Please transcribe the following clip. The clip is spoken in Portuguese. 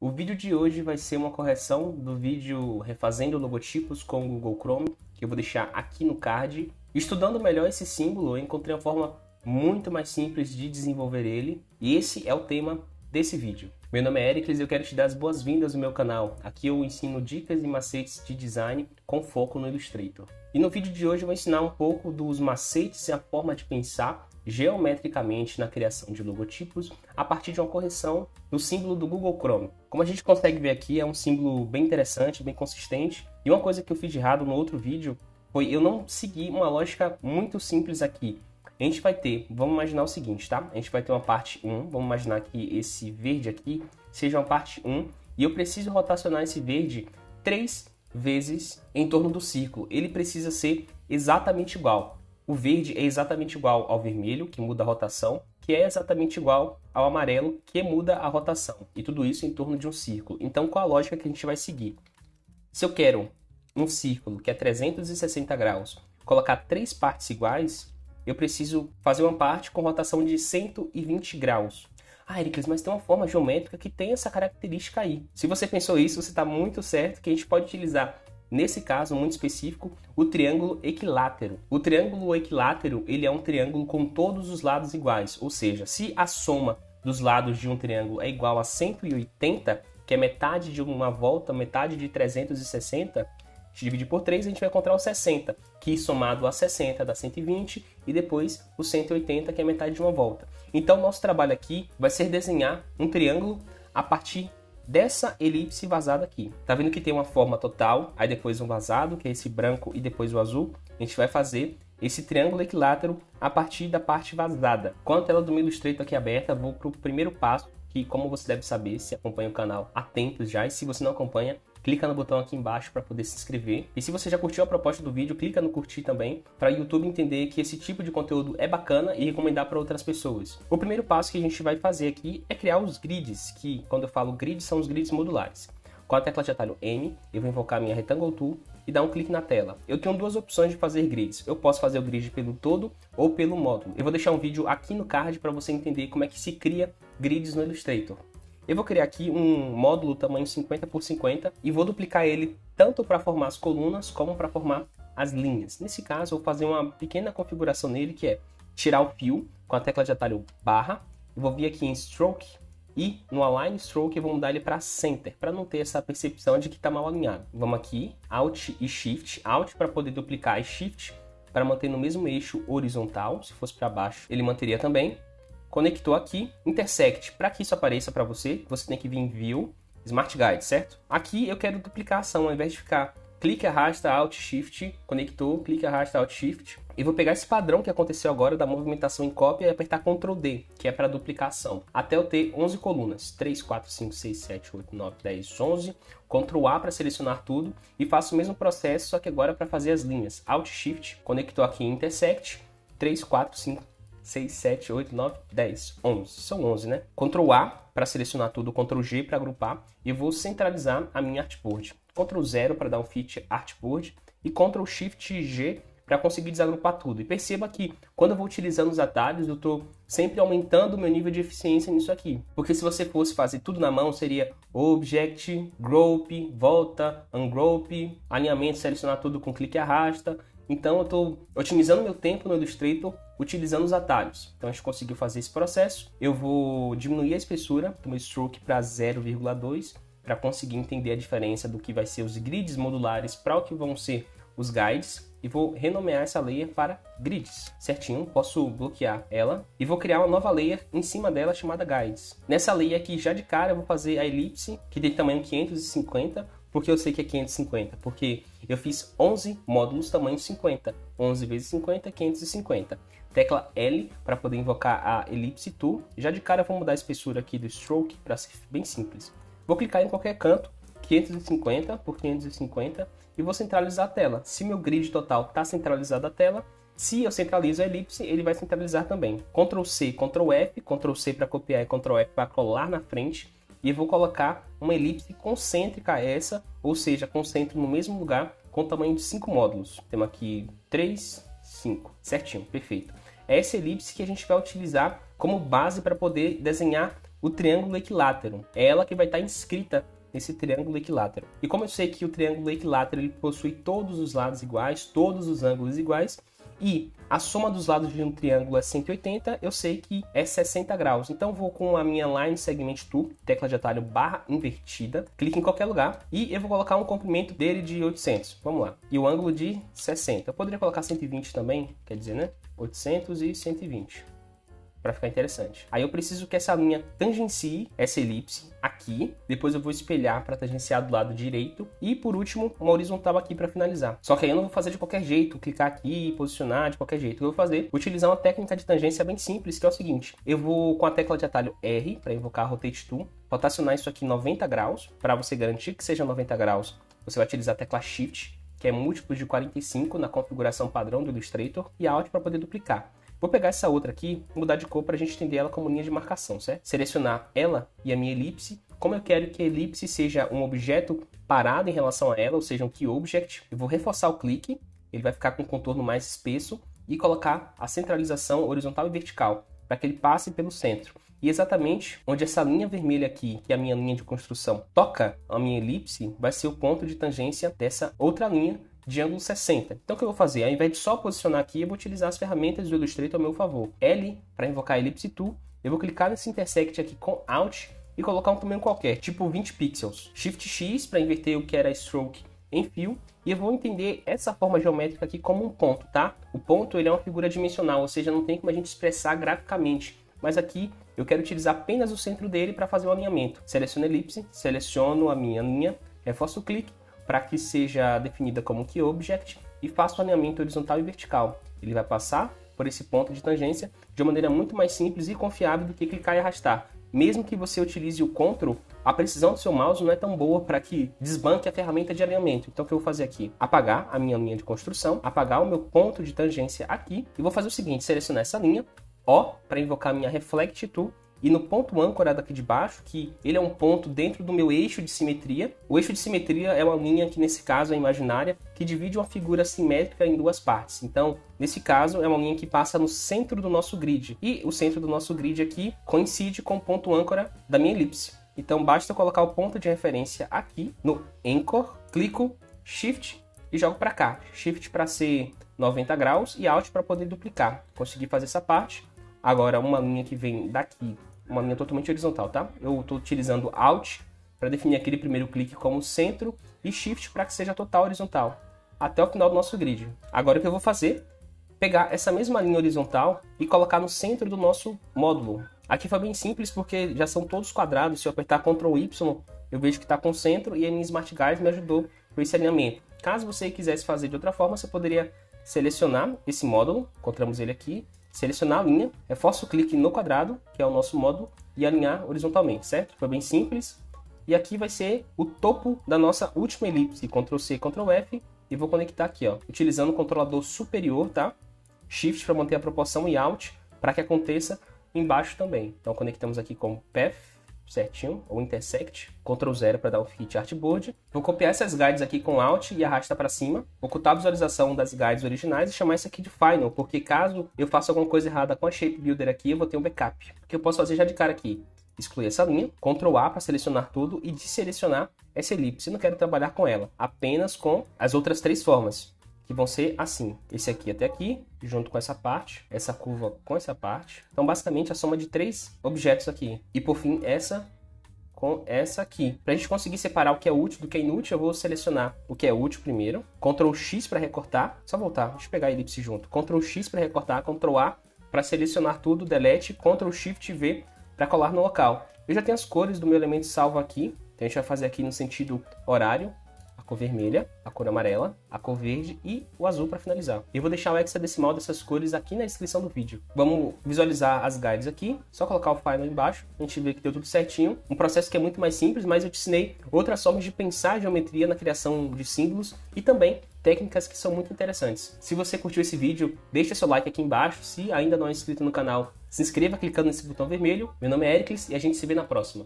O vídeo de hoje vai ser uma correção do vídeo refazendo logotipos com o Google Chrome, que eu vou deixar aqui no card. Estudando melhor esse símbolo, eu encontrei uma forma muito mais simples de desenvolver ele, e esse é o tema desse vídeo. Meu nome é Ericles e eu quero te dar as boas-vindas no meu canal. Aqui eu ensino dicas e macetes de design com foco no Illustrator. E no vídeo de hoje eu vou ensinar um pouco dos macetes e a forma de pensar geometricamente na criação de logotipos a partir de uma correção do símbolo do Google Chrome. Como a gente consegue ver aqui, é um símbolo bem interessante, bem consistente. E uma coisa que eu fiz de errado no outro vídeo foi eu não seguir uma lógica muito simples aqui. A gente vai ter, vamos imaginar o seguinte, tá? A gente vai ter uma parte 1, vamos imaginar que esse verde aqui seja uma parte 1 e eu preciso rotacionar esse verde 3 vezes em torno do círculo. Ele precisa ser exatamente igual. O verde é exatamente igual ao vermelho, que muda a rotação, que é exatamente igual ao amarelo, que muda a rotação. E tudo isso em torno de um círculo. Então, qual a lógica que a gente vai seguir? Se eu quero um círculo que é 360 graus, colocar 3 partes iguais, eu preciso fazer uma parte com rotação de 120 graus. Ah, Ericles, mas tem uma forma geométrica que tem essa característica aí. Se você pensou isso, você está muito certo que a gente pode utilizar, nesse caso muito específico, o triângulo equilátero. O triângulo equilátero, ele é um triângulo com todos os lados iguais, ou seja, se a soma dos lados de um triângulo é igual a 180, que é metade de uma volta, metade de 360, dividir por 3, a gente vai encontrar o 60, que somado a 60 dá 120, e depois o 180, que é metade de uma volta. Então, nosso trabalho aqui vai ser desenhar um triângulo a partir dessa elipse vazada aqui. Tá vendo que tem uma forma total, aí depois um vazado, que é esse branco, e depois o azul. A gente vai fazer esse triângulo equilátero a partir da parte vazada. Com a tela do meu Illustrator aqui aberta, vou para o primeiro passo, que, como você deve saber, se acompanha o canal há tempos já, e se você não acompanha, clica no botão aqui embaixo para poder se inscrever. E se você já curtiu a proposta do vídeo, clica no curtir também, para o YouTube entender que esse tipo de conteúdo é bacana e recomendar para outras pessoas. O primeiro passo que a gente vai fazer aqui é criar os grids, que quando eu falo grids, são os grids modulares. Com a tecla de atalho M, eu vou invocar a minha Rectangle Tool e dar um clique na tela. Eu tenho duas opções de fazer grids. Eu posso fazer o grid pelo todo ou pelo módulo. Eu vou deixar um vídeo aqui no card para você entender como é que se cria grids no Illustrator. Eu vou criar aqui um módulo tamanho 50 por 50 e vou duplicar ele tanto para formar as colunas como para formar as linhas. Nesse caso, eu vou fazer uma pequena configuração nele, que é tirar o fio com a tecla de atalho barra. Eu vou vir aqui em Stroke e no Align Stroke eu vou mudar ele para Center, para não ter essa percepção de que está mal alinhado. Vamos aqui, Alt e Shift. Alt para poder duplicar e Shift para manter no mesmo eixo horizontal. Se fosse para baixo, ele manteria também. Conectou aqui, Intersect, para que isso apareça para você, você tem que vir em View, Smart Guide, certo? Aqui eu quero duplicar a ação, ao invés de ficar clique, arrasta, Alt, Shift, conectou, clique, arrasta, Alt, Shift. E vou pegar esse padrão que aconteceu agora da movimentação em cópia e apertar Ctrl D, que é para duplicação, até eu ter 11 colunas, 3, 4, 5, 6, 7, 8, 9, 10, 11, Ctrl A para selecionar tudo e faço o mesmo processo, só que agora para fazer as linhas, Alt, Shift, conectou aqui em Intersect, 3, 4, 5, 6, 7, 8, 9, 10, 11. São 11, né? Ctrl A para selecionar tudo, Ctrl G para agrupar e vou centralizar a minha artboard. Ctrl 0 para dar um fit artboard e Ctrl Shift G para conseguir desagrupar tudo. E perceba que quando eu vou utilizando os atalhos, eu estou sempre aumentando o meu nível de eficiência nisso aqui. Porque se você fosse fazer tudo na mão, seria Object, Group, Volta, Ungroup, alinhamento, selecionar tudo com clique e arrasta. Então eu estou otimizando meu tempo no Illustrator utilizando os atalhos. Então a gente conseguiu fazer esse processo. Eu vou diminuir a espessura do meu stroke para 0,2 para conseguir entender a diferença do que vai ser os grids modulares para o que vão ser os guides. E vou renomear essa layer para grids. Certinho, posso bloquear ela. E vou criar uma nova layer em cima dela chamada guides. Nessa layer aqui, já de cara, eu vou fazer a elipse, que tem tamanho 550. Porque eu sei que é 550? Porque eu fiz 11 módulos tamanho 50. 11 vezes 50 é 550. Tecla L para poder invocar a Ellipse Tool. Já de cara eu vou mudar a espessura aqui do Stroke para ser bem simples. Vou clicar em qualquer canto, 550 por 550 e vou centralizar a tela. Se meu grid total está centralizado a tela, se eu centralizo a elipse, ele vai centralizar também. Ctrl C, Ctrl F, Ctrl C para copiar e Ctrl F para colar na frente. E vou colocar uma elipse concêntrica a essa, ou seja, concentro no mesmo lugar com tamanho de 5 módulos. Temos aqui 3, 5, certinho, perfeito. É essa elipse que a gente vai utilizar como base para poder desenhar o triângulo equilátero. É ela que vai estar inscrita nesse triângulo equilátero. E como eu sei que o triângulo equilátero ele possui todos os lados iguais, todos os ângulos iguais, e a soma dos lados de um triângulo é 180, eu sei que é 60 graus. Então vou com a minha Line Segment Tool, tecla de atalho barra invertida, clique em qualquer lugar e eu vou colocar um comprimento dele de 800. Vamos lá. E o ângulo de 60. Eu poderia colocar 120 também, quer dizer, né? 800 e 120. Para ficar interessante. Aí eu preciso que essa linha tangencie essa elipse aqui, depois eu vou espelhar para tangenciar do lado direito e por último uma horizontal aqui para finalizar. Só que aí eu não vou fazer de qualquer jeito, clicar aqui, posicionar de qualquer jeito. O que eu vou fazer? Utilizar uma técnica de tangência bem simples, que é o seguinte: eu vou com a tecla de atalho R para invocar a Rotate Tool, rotacionar isso aqui 90 graus, para você garantir que seja 90 graus, você vai utilizar a tecla Shift, que é múltiplos de 45 na configuração padrão do Illustrator, e Alt para poder duplicar. Vou pegar essa outra aqui, mudar de cor para a gente entender ela como linha de marcação, certo? Selecionar ela e a minha elipse. Como eu quero que a elipse seja um objeto parado em relação a ela, ou seja, um key object, eu vou reforçar o clique, ele vai ficar com um contorno mais espesso, e colocar a centralização horizontal e vertical, para que ele passe pelo centro. E exatamente onde essa linha vermelha aqui, que é a minha linha de construção, toca a minha elipse, vai ser o ponto de tangência dessa outra linha de ângulo 60. Então o que eu vou fazer? Ao invés de só posicionar aqui, eu vou utilizar as ferramentas do Illustrator ao meu favor. L para invocar a Ellipse Tool, eu vou clicar nesse intersect aqui com Alt e colocar um tamanho qualquer, tipo 20 pixels. Shift X para inverter o que era stroke em fio, e eu vou entender essa forma geométrica aqui como um ponto, tá? O ponto ele é uma figura dimensional, ou seja, não tem como a gente expressar graficamente, mas aqui eu quero utilizar apenas o centro dele para fazer o alinhamento. Seleciono a elipse, seleciono a minha linha, reforço o clique, para que seja definida como Key Object e faço o alinhamento horizontal e vertical. Ele vai passar por esse ponto de tangência de uma maneira muito mais simples e confiável do que clicar e arrastar. Mesmo que você utilize o Ctrl, a precisão do seu mouse não é tão boa para que desbanque a ferramenta de alinhamento. Então o que eu vou fazer aqui? Apagar a minha linha de construção, apagar o meu ponto de tangência aqui e vou fazer o seguinte: selecionar essa linha, O para invocar a minha Reflect Tool, e no ponto âncora daqui de baixo, que ele é um ponto dentro do meu eixo de simetria. O eixo de simetria é uma linha que, nesse caso, é imaginária, que divide uma figura simétrica em duas partes. Então, nesse caso, é uma linha que passa no centro do nosso grid. E o centro do nosso grid aqui coincide com o ponto âncora da minha elipse. Então, basta eu colocar o ponto de referência aqui no Anchor, clico, Shift e jogo para cá. Shift para ser 90 graus e Alt para poder duplicar. Consegui fazer essa parte. Agora, uma linha que vem daqui, uma linha totalmente horizontal, tá? Eu estou utilizando Alt para definir aquele primeiro clique como centro e Shift para que seja total horizontal, até o final do nosso grid. Agora o que eu vou fazer? Pegar essa mesma linha horizontal e colocar no centro do nosso módulo. Aqui foi bem simples porque já são todos quadrados. Se eu apertar Ctrl Y, eu vejo que está com centro e a minha Smart Guide me ajudou com esse alinhamento. Caso você quisesse fazer de outra forma, você poderia selecionar esse módulo, encontramos ele aqui, selecionar a linha, reforço o clique no quadrado, que é o nosso módulo, e alinhar horizontalmente, certo? Foi bem simples. E aqui vai ser o topo da nossa última elipse. Ctrl C, Ctrl F, e vou conectar aqui, ó, utilizando o controlador superior, tá? Shift para manter a proporção e Alt para que aconteça embaixo também. Então conectamos aqui com Path, certinho, ou Intersect, Ctrl 0 para dar o Fit Artboard. Vou copiar essas guides aqui com Alt e arrasta para cima, ocultar a visualização das guides originais e chamar isso aqui de Final, porque caso eu faça alguma coisa errada com a Shape Builder aqui, eu vou ter um backup. O que eu posso fazer já de cara aqui? Excluir essa linha, Ctrl A para selecionar tudo e desselecionar essa elipse. Eu não quero trabalhar com ela, apenas com as outras três formas, que vão ser assim. Esse aqui até aqui, junto com essa parte, essa curva com essa parte. Então, basicamente, a soma de três objetos aqui. E, por fim, essa com essa aqui. Para a gente conseguir separar o que é útil do que é inútil, eu vou selecionar o que é útil primeiro. Ctrl X para recortar. Só voltar, deixa eu pegar a elipse junto. Ctrl X para recortar, Ctrl A para selecionar tudo, Delete, Ctrl Shift V para colar no local. Eu já tenho as cores do meu elemento salvo aqui. Então, a gente vai fazer aqui no sentido horário. A cor vermelha, a cor amarela, a cor verde e o azul para finalizar. Eu vou deixar o hexadecimal dessas cores aqui na descrição do vídeo. Vamos visualizar as guides aqui, só colocar o Final embaixo, a gente vê que deu tudo certinho. Um processo que é muito mais simples, mas eu te ensinei outras formas de pensar a geometria na criação de símbolos e também técnicas que são muito interessantes. Se você curtiu esse vídeo, deixa seu like aqui embaixo. Se ainda não é inscrito no canal, se inscreva clicando nesse botão vermelho. Meu nome é Ericles e a gente se vê na próxima.